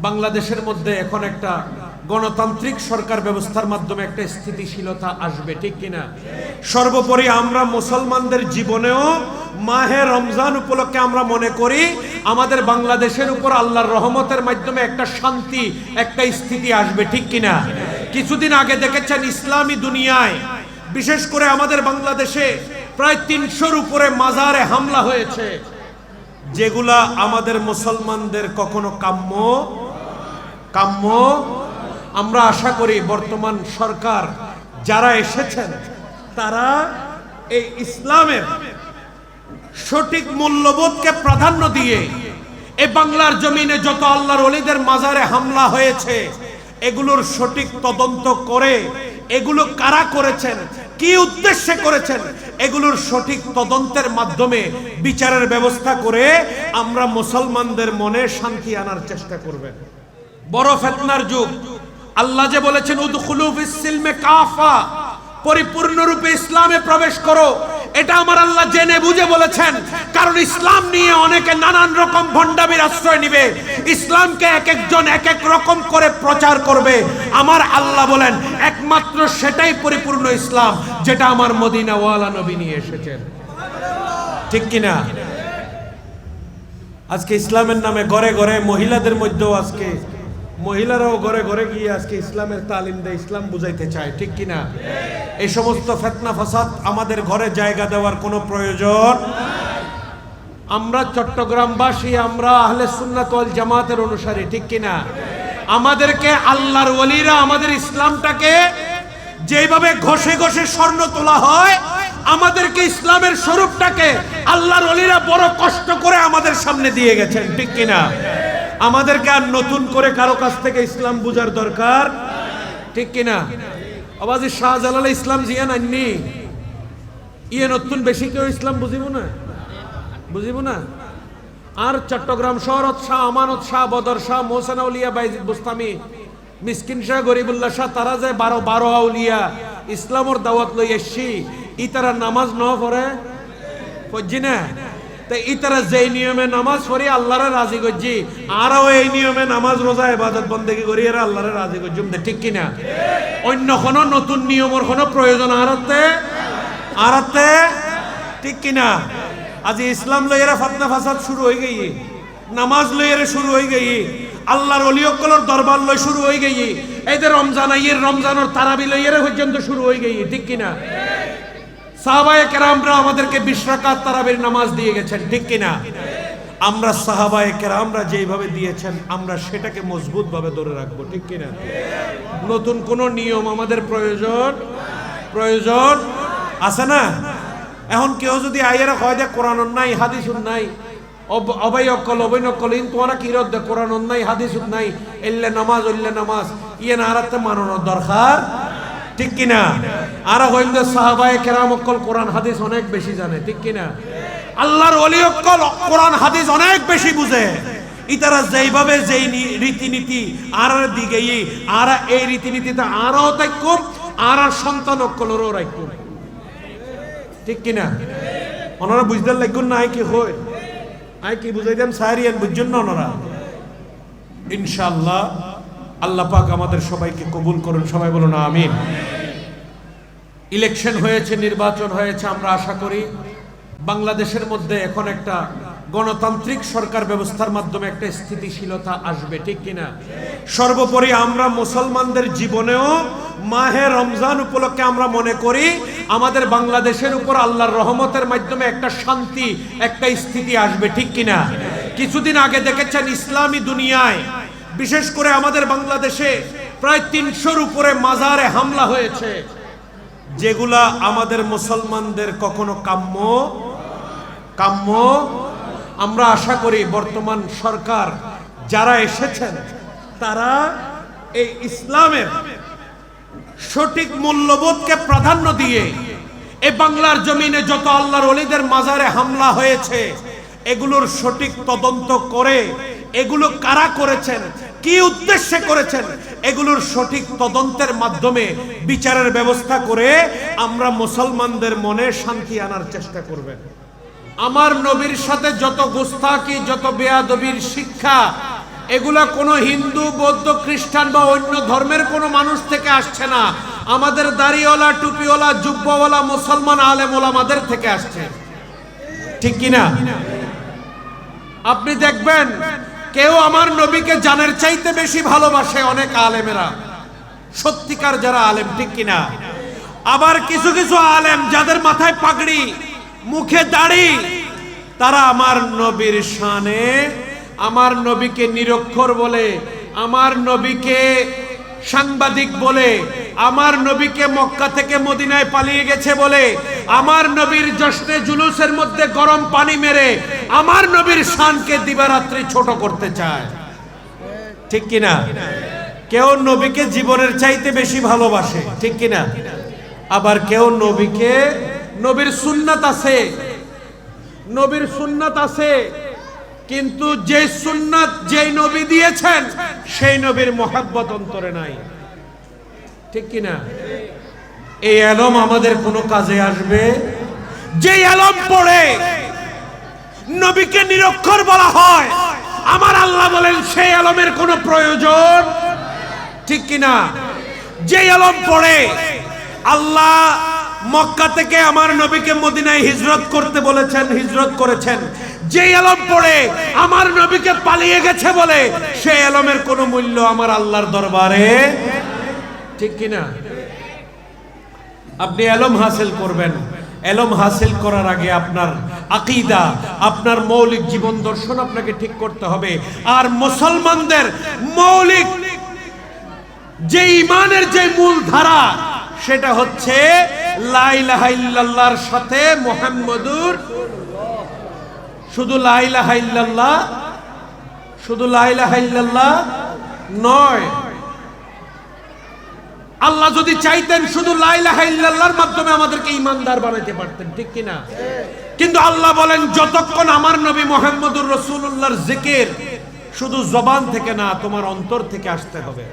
বাংলাদেশের মধ্যে এখন একটা গণতান্ত্রিক সরকার ব্যবস্থার মাধ্যমে একটা স্থিতিশীলতা আসবে, ঠিক কিনা? সর্বোপরি আমরা মুসলমানদের জীবনেও মাহে রমজান উপলক্ষে আমরা মনে করি আমাদের বাংলাদেশের উপর আল্লাহর রহমতের মাধ্যমে একটা শান্তি, একটা স্থিতি আসবে, ঠিক কিনা? কিছুদিন আগে দেখেছেন ইসলামী দুনিয়ায়, বিশেষ করে আমাদের বাংলাদেশে প্রায় ৩০০-র উপরে মাজারে হামলা হয়েছে, যেগুলা আমাদের মুসলমানদের কখনো কাম্য। আমরা আশা করি বর্তমান সরকার যারা এসেছেন তারা এই ইসলামের সঠিক মূল্যবোধকে প্রাধান্য দিয়ে এই বাংলার জমিনে যত আল্লাহর ওলিদের মাজারে হামলা হয়েছে এগুলোর সঠিক তদন্ত করে এগুলো কারা করেছেন, কি উদ্দেশ্যে করেছেন, এগুলোর সঠিক তদন্তের মাধ্যমে বিচারের ব্যবস্থা করে আমরা মুসলমানদের মনে শান্তি আনার চেষ্টা করবেন। বড় ফিতনার যুগ, আল্লাহ যে বলেছেন উদখুলু ফিস সিলমে কাফা, পরিপূর্ণরূপে ইসলামে প্রবেশ করো, এটা আমার আল্লাহ জেনে বুঝে বলেছেন। কারণ ইসলাম নিয়ে অনেকে নানান রকম ভণ্ডামির আশ্রয় নিবে, ইসলামকে এক একজন এক এক রকম করে প্রচার করবে। আমার আল্লাহ বলেন একমাত্র সেটাই পরিপূর্ণ ইসলাম যেটা আমার মদিনাওয়ালা নবী নিয়ে এসেছেন, ঠিক কিনা? আজকে ইসলামের নামে ঘরে ঘরে মহিলাদের মধ্যেও আজকে মহিলারাও ঘরে ঘরে গিয়ে আজকে ইসলামের তালিম দেয়, ইসলাম বুঝাইতে চায়, ঠিক কিনা? এই সমস্ত ফিতনা ফাসাদ আমাদের ঘরে জায়গা দেওয়ার কোনো প্রয়োজন। আমরা চট্টগ্রামবাসী, আমরা আহলে সুন্নাত ওয়াল জামাতের অনুসারী, ঠিক কিনা? আমাদেরকে আল্লাহর ওলিরা আমাদের ইসলামটাকে যেভাবে ঘষে ঘষে স্বর্ণ তোলা হয়, আমাদেরকে ইসলামের স্বরূপটাকে আল্লাহর ওলিরা বড় কষ্ট করে আমাদের সামনে দিয়ে গেছেন, ঠিক কিনা? আমাদেরকে আর নতুন করে কারো কাছ থেকে ইসলাম বুঝার দরকার, ঠিক কিনা? আবাজি শাহজালাল ইসলাম জিয়া নাইনি ইয়ে নতুন বেশি কেউ ইসলাম বুঝিব না। আর চট্টগ্রাম শহরত শাহ আমানত শাহ বদর শাহ মোহসেন আউলিয়া বাইজিদ বুস্তামি মিসকিন শাহ গরিবুল্লাহ শাহ তারা যে 12 আউলিয়া ইসলামর দাওয়াত লই এসছি, ই তারা নামাজ ন পড়ে বুঝছি না? ইতারা যেই নিয়মে নামাজ পড়ি আল্লাহরে রাজি করছি, আরও এই নিয়মে নামাজ রোজা ইবাদত বন্দেগী করি এরা আল্লাহরে রাজি করছি, ঠিক কিনা? অন্য কোনো নতুন নিয়মের কোনো প্রয়োজন আরতে, ঠিক কিনা? আজ ইসলাম লইয়েরা ফিতনা ফাসাদ শুরু হয়ে গেই, নামাজ লইয়েরা শুরু হয়ে গেই, আল্লাহর ওলিয়কলর দরবার লই শুরু হয়ে গেই, এদের রমজান আইয়ের রমজানের তারাবি লইয়েরা পর্যন্ত শুরু হয়ে গেই, ঠিক কিনা? সাহাবায়ে কেরামরা আমাদেরকে 20 রাকাত তারাবির নামাজ দিয়ে গেছেন, ঠিক কিনা? আমরা সাহাবায়ে কেরামরা যেইভাবে দিয়েছেন আমরা সেটাকে মজবুত ভাবে ধরে রাখবো, ঠিক কিনা? নতুন কোন নিয়ম আমাদের প্রয়োজন আছে না? এখন কেউ যদি আইয়ারা কয় দে কোরআন নাই হাদিস নাই, অবৈনকল তোমরা কি রদ দে কোরআন নাই হাদিস নাই, এল্লে নামাজ ইয়ে না হারাতে মানানোর দরকার, ঠিক কিনা? আর হইল সাহাবায়ে কেরাম অকল কোরআন হাদিস অনেক বেশি জানে, ঠিক কিনা? আল্লাহর ওলি অকল কোরআন হাদিস অনেক বেশি বুঝে। ইতারা যেইভাবে যেই রীতিনীতি আর দিকে আর এই রীতিনীতিতে আরও তাইকুম আর সন্তান অকলেরও রাখুন, ঠিক কিনা? ওনারা বুঝতে লাগুন না কি হয় আই কি বুঝাইতাম সারিয়ান বুঝছেন না ওনারা। ইনশাআল্লাহ আল্লাহ পাক আমাদের সবাইকে কবুল করুন, সবাই বলুন আমিন। ইলেকশন হয়েছে, নির্বাচন হয়েছে, আমরা আশা করি বাংলাদেশের মধ্যে এখন একটা গণতান্ত্রিক সরকার ব্যবস্থার মাধ্যমে একটা স্থিতিশীলতা আসবে, ঠিক কিনা? সর্বোপরি আমরা মুসলমানদের জীবনেও মাহে রমজান উপলক্ষে আমরা মনে করি আমাদের বাংলাদেশের উপর আল্লাহর রহমতের মাধ্যমে একটা শান্তি, একটা স্থিতি আসবে, ঠিক কিনা? কিছুদিন আগে দেখেছেন ইসলামী দুনিয়ায়, বিশেষ করে আমাদের বাংলাদেশে প্রায় ৩০০-র উপরে মাজারে হামলা হয়েছে, যেগুলা আমাদের মুসলমানদের কখনো কাম্য। আমরা আশা করি বর্তমান সরকার যারা এসেছেন তারা এই ইসলামের সঠিক মূল্যবোধকে প্রাধান্য দিয়ে এই বাংলার জমিনে যত আল্লাহর ওলিদের মাজারে হামলা হয়েছে এগুলোর সঠিক তদন্ত করে এগুলো কারা করেছেন, কি উদ্দেশ্যে করেছেন, এগুলোর সঠিক তদন্তের মাধ্যমে বিচারের ব্যবস্থা করে আমরা মুসলমানদের মনে শান্তি আনার চেষ্টা করবেন। আমার নবীর সাথে যত গুস্তাকি, যত বেয়াদবির শিক্ষা এগুলা কোনো হিন্দু, বৌদ্ধ, খ্রিস্টান বা অন্য ধর্মের কোনো মানুষ থেকে আসছে না। আমাদের দাড়িওয়ালা, টুপিওয়ালা, জুব্বাওয়ালা মুসলমান আলেম ওলামাদের থেকে আসছে, ঠিক কিনা? আপনি দেখবেন কেউ আমার নবীকে জানের চাইতে বেশি ভালোবাসে, অনেক আলেমেরা, সত্যিকার যারা আলেম, ঠিক কিনা? আবার কিছু কিছু আলেম যাদের মাথায় পাগড়ি, মুখে দাড়ি, তারা আমার নবীর শানে, আমার নবীকে নিরক্ষর বলে, আমার নবীকে সাংবাদিক বলে, আমার নবীকে মক্কা থেকে মদিনায় পালিয়ে গেছে বলে, আমার নবীর জশ্নে জুলুসের মধ্যে গরম পানি মেরে আমার নবীর শানকে দিবারাত্রি ছোট করতে চায়, ঠিক কিনা? কেউ নবীকে জীবনের চাইতে বেশি ভালোবাসে, ঠিক কিনা? আবার কেউ নবীকে, নবীর সুন্নাত আছে, নবীর সুন্নাত আছে, কিন্তু যে সুন্নাত যেই নবী দিয়েছেন সেই নবীর মহব্বত অন্তরে নাই, ঠিক কিনা? এই আলম আমাদের কোনো কাজে আসবে? যে আলম পড়ে নবীকে নিরক্ষর বলা হয়, আমার আল্লাহ বলেন সেই আলমের কোনো প্রয়োজন, ঠিক কিনা? যে আলম পড়ে আল্লাহ মক্কা থেকে আমার নবীকে মদিনায় হিজরত করতে বলেছেন, হিজরত করেছেন, যে আলম পড়ে আমার নবীকে পালিয়ে গেছে বলে সেই আলমের কোনো মূল্য আমার আল্লাহর দরবারে, ঠিক কিনা? আপনি আলম হাসিল করবেন, এলম হাসিল করার আগে আপনার আকীদা, আপনার মৌলিক জীবন দর্শন আপনাকে ঠিক করতে হবে। আর মুসলমানদের মৌলিক যে ঈমানের যে মূল ধারা, সেটা হচ্ছে লা ইলাহা ইল্লাল্লাহর সাথে মুহাম্মাদুর, শুধু লা ইলাহা ইল্লাল্লাহ, শুধু লা ইলাহা ইল্লাল্লাহ নয়। আল্লাহ যদি চাইতেন শুধু লা ইলাহা ইল্লাল্লাহর মাধ্যমে আমাদেরকে ঈমানদার বানাইতে পারতেন, ঠিক কিনা? কিন্তু আল্লাহ বলেন যতক্ষণ আমার নবী মুহাম্মদুর রাসূলুল্লাহর জিকির শুধু জবান থেকে না, তোমার অন্তর থেকে আসতে হবে,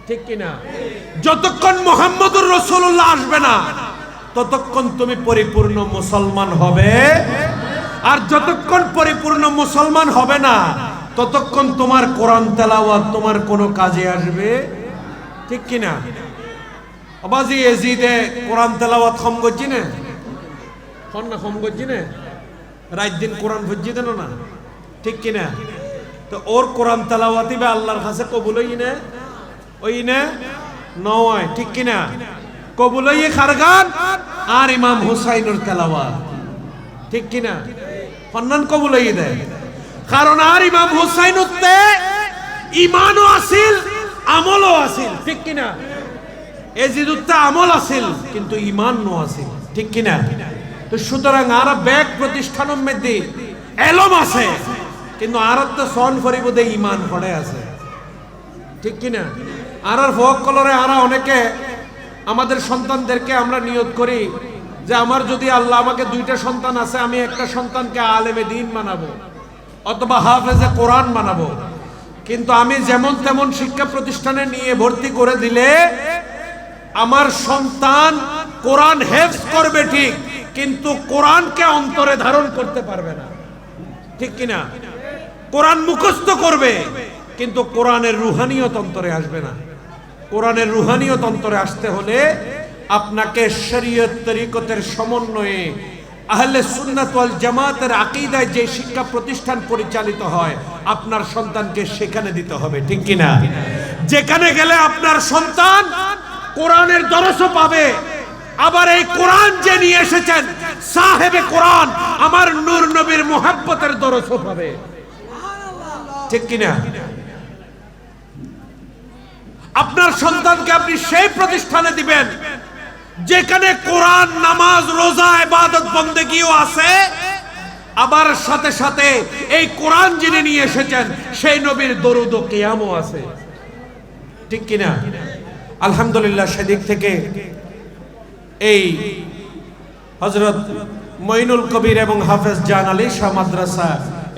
ঠিক কিনা? যতক্ষণ মুহাম্মদুর রাসূলুল্লাহ আসবে না ততক্ষণ তুমি পরিপূর্ণ মুসলমান হবে, আর যতক্ষণ পরিপূর্ণ মুসলমান হবে না ততক্ষণ তোমার কোরআন তেলাওয়াত তোমার কোনো কাজে আসবে, ঠিক কিনা? আবাজি এজিদে কোরআন তেলাওয়াত কম করছি না, কম করছি না, রাত দিন কোরআন ভুজি দেন না, ঠিক কিনা? তো ওর কোরআন তেলাওয়াতই বা আল্লাহর কাছে কবুল হই না, ওই না নয়, ঠিক কিনা? কবুল হই খারগান আর ইমাম হুসাইনের তেলাওয়াত, ঠিক কিনা? ফন্নান কবুল হই দেয়, কারণ আর ইমাম হুসাইন উত্তে ঈমানও আসিল, আমলও আসিল, ঠিক কিনা? এজিদুত্তে আমল আসিল কিন্তু ঈমান নো আসিল, ঠিক কিনা? তো সুতরাং আর ব্যাগ প্রতিষ্ঠানের মধ্যে এলম আছে কিন্তু আর তো সন ফরিবদে ঈমান পড়ে আছে, ঠিক কিনা? আর ফক কলরে আর অনেকে আমাদের সন্তানদেরকে আমরা নিয়ত করি যে আমার যদি আল্লাহ আমাকে দুইটা সন্তান আছে, আমি একটা সন্তানকে আলেমে দ্বীন বানাবো অথবা হাফেজে কোরআন বানাবো, কিন্তু আমি যেমন তেমন শিক্ষা প্রতিষ্ঠানে নিয়ে ভর্তি করে দিলে আমার সন্তান কোরআন হেফজ করবে ঠিক, কিন্তু কোরআনকে অন্তরে ধারণ করতে পারবে না, ঠিক কিনা? কোরআন মুখস্থ করবে কিন্তু কোরআনের রুহানিয়ত অন্তরে আসবে না। কোরআনের রুহানিয়ত অন্তরে আসতে হলে আপনাকে শরীয়ত তরিকতের সমন্বয়ে আহলে সুন্নাত ওয়াল জামাতের আকীদায় যে শিক্ষা প্রতিষ্ঠান পরিচালিত হয় আপনার সন্তানকে সেখানে দিতে হবে, ঠিক কিনা? যেখানে গেলে আপনার সন্তান কোরআনের দরসও পাবে, আবার এই কোরআন যে নিয়ে এসেছেন সাহেবে কোরআন আমার নূর নবীর মুহাব্বতের দরসও পাবে, ঠিক কিনা? আপনার সন্তানকে আপনি সেই প্রতিষ্ঠানে দিবেন যেখানে কোরআন, নামাজ, রোজা, ইবাদত, বন্দেগীও আছে, আবার সাথে সাথে এই কোরআন যিনি নিয়ে এসেছেন সেই নবীর দরুদ ও কিয়ামও আছে, ঠিক কিনা? আলহামদুলিল্লাহ সেদিক থেকে এই হযরত মঈনুল কবির এবং হাফেজ জান আলী শাহ মাদ্রাসা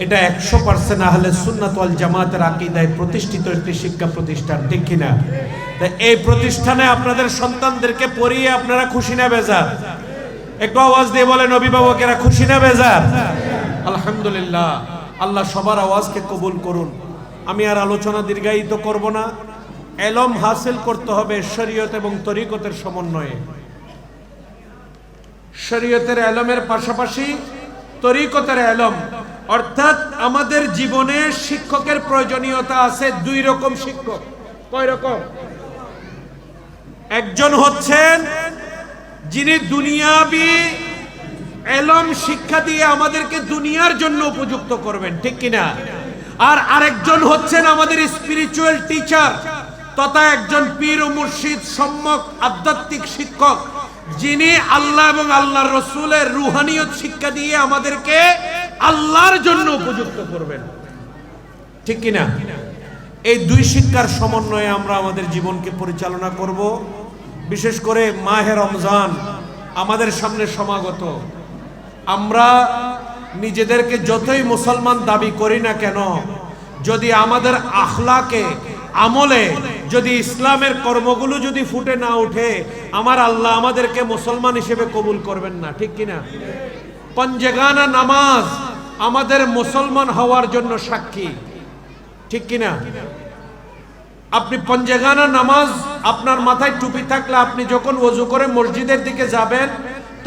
এটা 100% আহলে সুন্নাত ওয়াল জামাতের আকীদায় প্রতিষ্ঠিত একটি শিক্ষা প্রতিষ্ঠান, ঠিক কিনা? তাই এই প্রতিষ্ঠানে আপনাদের সন্তানদেরকে পড়িয়ে আপনারা খুশি না বেজার? একটু আওয়াজ দিয়ে বলেন অভিভাবকেরা খুশি না বেজার? আলহামদুলিল্লাহ, আল্লাহ সবার আওয়াজকে কবুল করুন। আমি আর আলোচনা দীর্ঘায়িত করব না। এলম হাসিল করতে হবে শরীয়ত এবং তরিকতের সমন্বয়ে। শরীয়তের এলমের পাশাপাশি তরিকতের এলম, অর্থাৎ আমাদের জীবনে শিক্ষকের প্রয়োজনীয়তা আছে। দুই রকম শিক্ষক। কয় রকম? একজন হচ্ছেন যিনি দুনিয়াবি এলম শিক্ষা দিয়ে আমাদেরকে দুনিয়ার জন্য উপযুক্ত করবেন, ঠিক কিনা? আর আরেকজন হচ্ছেন আমাদের স্পিরিচুয়াল টিচার তথা একজন পীর ও মুর্শিদ, সম্যক আধ্যাত্মিক শিক্ষক, যিনি আল্লাহ এবং আল্লাহর রসুলের রুহানিয়ত শিক্ষা দিয়ে আমাদেরকে আল্লাহর জন্য উপযুক্ত করবেন, ঠিক কিনা? এই দুই শিক্ষার সমন্বয়ে আমরা আমাদের জীবনকে পরিচালনা করব। বিশেষ করে মাহে রমজান আমাদের সামনে সমাগত। আমরা নিজেদেরকে যতই মুসলমান দাবি করি না কেন, যদি আমাদের আখলাকে আমলে যদি ইসলামের কর্মগুলো যদি ফুটে না ওঠে, আমার আল্লাহ আমাদেরকে মুসলমান হিসেবে কবুল করবেন না, ঠিক কিনা? পঞ্জেগানা নামাজ আমাদের মুসলমান হওয়ার জন্য সাক্ষী, ঠিক কিনা? আপনি পঞ্জেগানা নামাজ, আপনার মাথায় টুপি থাকলে আপনি যখন ওযু করে মসজিদের দিকে যাবেন,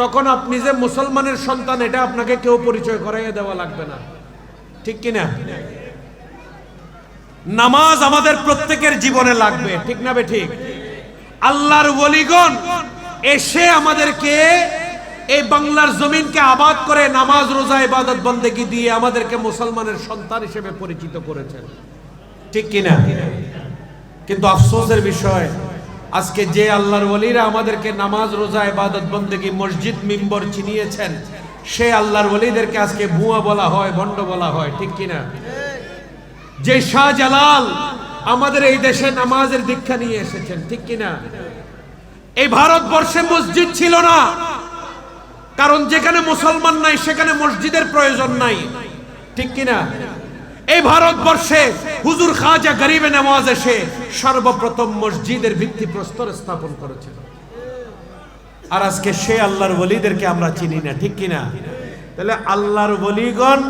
তখন আপনি যে মুসলমানের সন্তান এটা আপনাকে কেউ পরিচয় করাইয়া দেওয়া লাগবে না, ঠিক কিনা? নামাজ আমাদের প্রত্যেকের জীবনে লাগবে, ঠিক না বে ঠিক? আল্লাহর ওলিগণ এসে আমাদেরকে এই বাংলার জমিনকে আবাদ করে নামাজ রোজা ইবাদত বন্দেগী দিয়ে আমাদেরকে মুসলমানের সন্তান হিসেবে পরিচিত করেছেন, ঠিক কিনা? কিন্তু আফসোসের বিষয়, আজকে যে আল্লাহর ওলিরা আমাদেরকে নামাজ রোজা ইবাদত বন্দেগী মসজিদ মিম্বর চিনিয়েছেন, সে আল্লাহর ওলিদেরকে আজকে ভুয়া বলা হয়, ভণ্ড বলা হয়, ঠিক কিনা? যে শাহজালাল আমাদের এই দেশে নামাজের দীক্ষা নিয়ে এসেছেন, ঠিক কিনা? এই ভারতবর্ষে মসজিদ ছিল না, কারণ যেখানে মুসলমান নাই সেখানে মসজিদের প্রয়োজন নাই, ঠিক কিনা? এই ভারতবর্ষে হুজুর খাজা গরিবে নওয়াজ এসে সর্বপ্রথম মসজিদের ভিত্তিপ্রস্তর স্থাপন করেছেন। আর আজকে সে আল্লাহর ওলিদেরকে আমরা চিনি না, ঠিক কিনা? তাহলে আল্লাহর ওলিগণ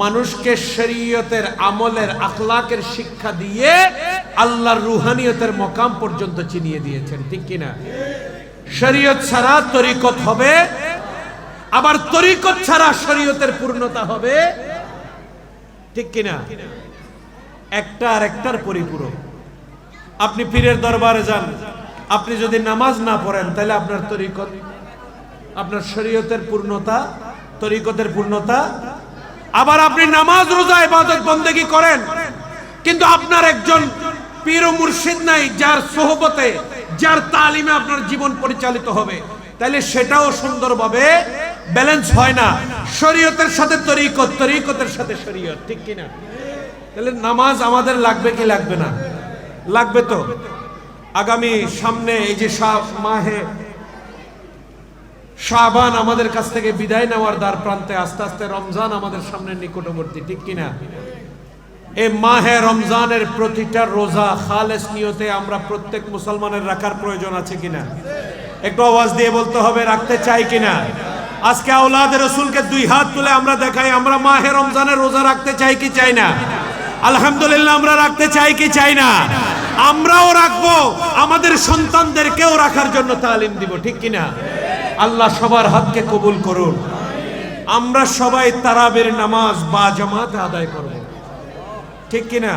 মানুষকে শরীয়তের আমলের আখলাকের শিক্ষা দিয়ে আল্লাহর রুহানিয়তের মকাম পর্যন্ত চিনিয়ে দিয়েছেন, ঠিক কিনা? শরীয়ত ছাড়া তরিকত হবে, আবার তরিকত ছাড়া শরীয়তের পূর্ণতা হবে, ঠিক কিনা? একটা আর একটার পরিপূরক। আপনি পীরের দরবারে যান, আপনি যদি নামাজ না পড়েন তাহলে আপনার তরিকত, আপনার শরীয়তের পূর্ণতা, তরিকতের পূর্ণতা। আবার আপনি নামাজ রোজা ইবাদত বন্দেগী করেন, কিন্তু আপনার একজন পীর ও মুর্শিদ নাই যার সোহবতে, যার তালিমে আপনার জীবন পরিচালিত হবে, তাহলে সেটাও সুন্দরভাবে ব্যালেন্স হয় না। শরীয়তের সাথে তরিকত, তরিকতের সাথে শরীয়ত, ঠিক কিনা? তাহলে নামাজ আমাদের লাগবে কি লাগবে না? লাগবে তো। আগামী সামনে এই যে মাহে শাবান আমাদের কাছ থেকে বিদায় নেওয়ার দ্বার প্রান্তে, আস্তে আস্তে রমজান আমাদের সামনে নিকটবর্তী, ঠিক কিনা? এই মাহে রমজানের প্রতিটা রোজা খালেস নিয়তে আমরা প্রত্যেক মুসলমানের রাখার প্রয়োজন আছে কিনা? একটু আওয়াজ দিয়ে বলতে হবে, রাখতে চাই কিনা? আজকে আওলাদে রসুলকে দুই হাত তুলে আমরা দেখাই, আমরা মাহে রমজানের রোজা রাখতে চাই কি চাই না? আলহামদুলিল্লাহ, আমরা রাখতে চাই কি চাই না? আমরাও রাখবো, আমাদের সন্তানদেরকেও রাখার জন্য তালিম দিব, ঠিক কিনা? আল্লাহ সবার হাতকে কবুল করুন। আমরা সবাই তারাবির নামাজ বা জামাতে আদায় করব, ঠিক কিনা?